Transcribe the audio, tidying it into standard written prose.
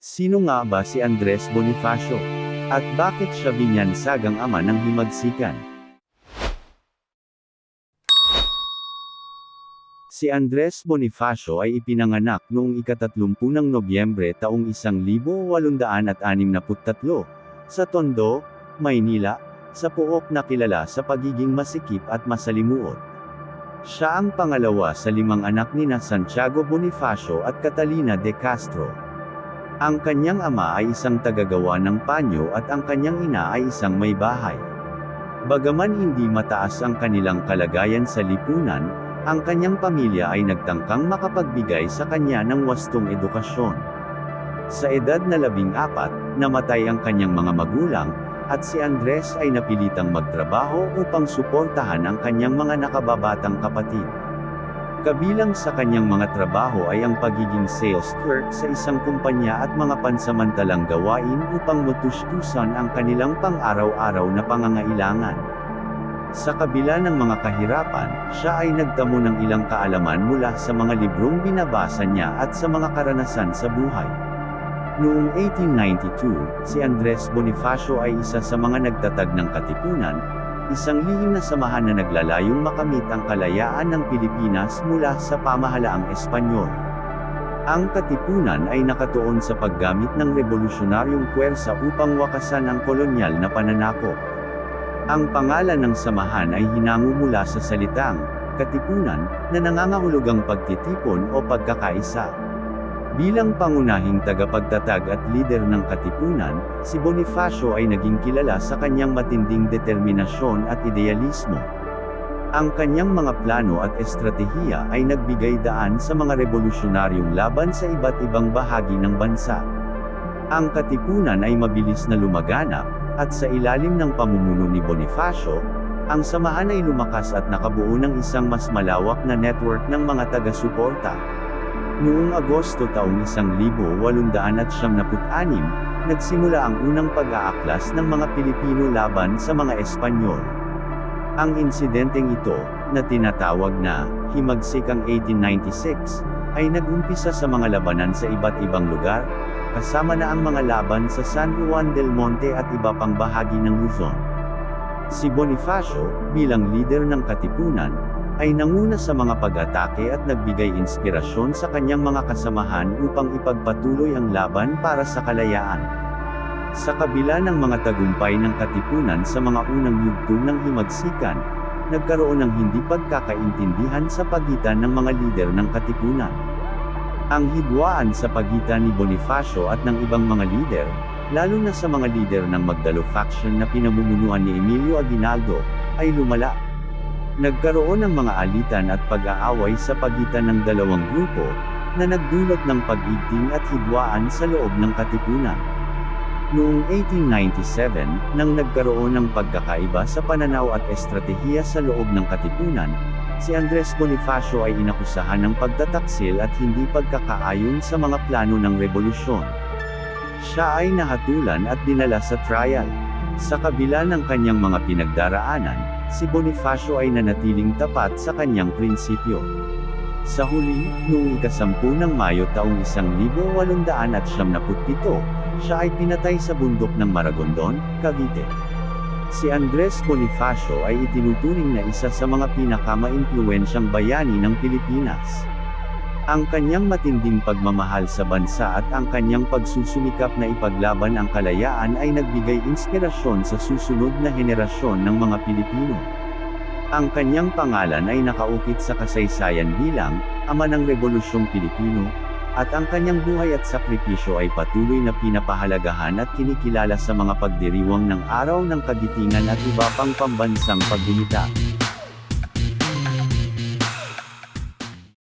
Sino nga ba si Andres Bonifacio? At bakit siya binyansagang ama ng himagsikan? Si Andres Bonifacio ay ipinanganak noong ika-30 ng Nobyembre taong 1863 sa Tondo, Maynila, sa Pook na kilala sa pagiging masikip at masalimuot. Siya ang pangalawa sa 5 anak nina Santiago Bonifacio at Catalina de Castro. Ang kanyang ama ay isang tagagawa ng panyo at ang kanyang ina ay isang may bahay. Bagaman hindi mataas ang kanilang kalagayan sa lipunan, ang kanyang pamilya ay nagtangkang makapagbigay sa kanya ng wastong edukasyon. Sa edad na 14, namatay ang kanyang mga magulang, at si Andres ay napilitang magtrabaho upang suportahan ang kanyang mga nakababatang kapatid. Kabilang sa kanyang mga trabaho ay ang pagiging sales clerk sa isang kumpanya at mga pansamantalang gawain upang matustusan ang kanilang pang-araw-araw na pangangailangan. Sa kabila ng mga kahirapan, siya ay nagtamo ng ilang kaalaman mula sa mga librong binabasa niya at sa mga karanasan sa buhay. Noong 1892, si Andres Bonifacio ay isa sa mga nagtatag ng Katipunan, isang lihim na samahan na naglalayong makamit ang kalayaan ng Pilipinas mula sa pamahalaang Espanyol. Ang Katipunan ay nakatuon sa paggamit ng revolusyonaryong puwersa upang wakasan ang kolonyal na pananakop. Ang pangalan ng samahan ay hinango mula sa salitang katipunan, na nangangahulugang pagtitipon o pagkakaisa. Bilang pangunahing tagapagtatag at lider ng Katipunan, si Bonifacio ay naging kilala sa kanyang matinding determinasyon at idealismo. Ang kanyang mga plano at estratehiya ay nagbigay daan sa mga revolusyonaryong laban sa iba't ibang bahagi ng bansa. Ang Katipunan ay mabilis na lumaganap, at sa ilalim ng pamumuno ni Bonifacio, ang samahan ay lumakas at nakabuo ng isang mas malawak na network ng mga taga-suporta. Noong Agosto taong 1876, nagsimula ang unang pag-aaklas ng mga Pilipino laban sa mga Espanyol. Ang insidenteng ito, na tinatawag na Himagsikang 1896, ay nag-umpisa sa mga labanan sa iba't ibang lugar, kasama na ang mga laban sa San Juan del Monte at iba pang bahagi ng Luzon. Si Bonifacio, bilang lider ng Katipunan, ay nanguna sa mga pag-atake at nagbigay inspirasyon sa kanyang mga kasamahan upang ipagpatuloy ang laban para sa kalayaan. Sa kabila ng mga tagumpay ng Katipunan sa mga unang yugto ng himagsikan, nagkaroon ng hindi pagkakaintindihan sa pagitan ng mga lider ng Katipunan. Ang hidwaan sa pagitan ni Bonifacio at ng ibang mga lider, lalo na sa mga lider ng Magdalo faction na pinamumunuan ni Emilio Aguinaldo, ay lumala. Nagkaroon ng mga alitan at pag-aaway sa pagitan ng dalawang grupo, na nagdulot ng pag-igting at hidwaan sa loob ng Katipunan. Noong 1897, nang nagkaroon ng pagkakaiba sa pananaw at estratehiya sa loob ng Katipunan, si Andres Bonifacio ay inakusahan ng pagtataksil at hindi pagkakaayon sa mga plano ng revolusyon. Siya ay nahatulan at dinala sa trial. Sa kabila ng kanyang mga pinagdaraanan, si Bonifacio ay nanatiling tapat sa kanyang prinsipyo. Sa huli, noong ika-10 ng Mayo taong 1897, siya ay pinatay sa bundok ng Maragondon, Cavite. Si Andres Bonifacio ay itinuturing na isa sa mga pinakama-impluwensyang bayani ng Pilipinas. Ang kanyang matinding pagmamahal sa bansa at ang kanyang pagsusumikap na ipaglaban ang kalayaan ay nagbigay inspirasyon sa susunod na henerasyon ng mga Pilipino. Ang kanyang pangalan ay nakaukit sa kasaysayan bilang ama ng Rebolusyong Pilipino, at ang kanyang buhay at sakripisyo ay patuloy na pinapahalagahan at kinikilala sa mga pagdiriwang ng Araw ng Kagitingan at iba pang pambansang paggunita.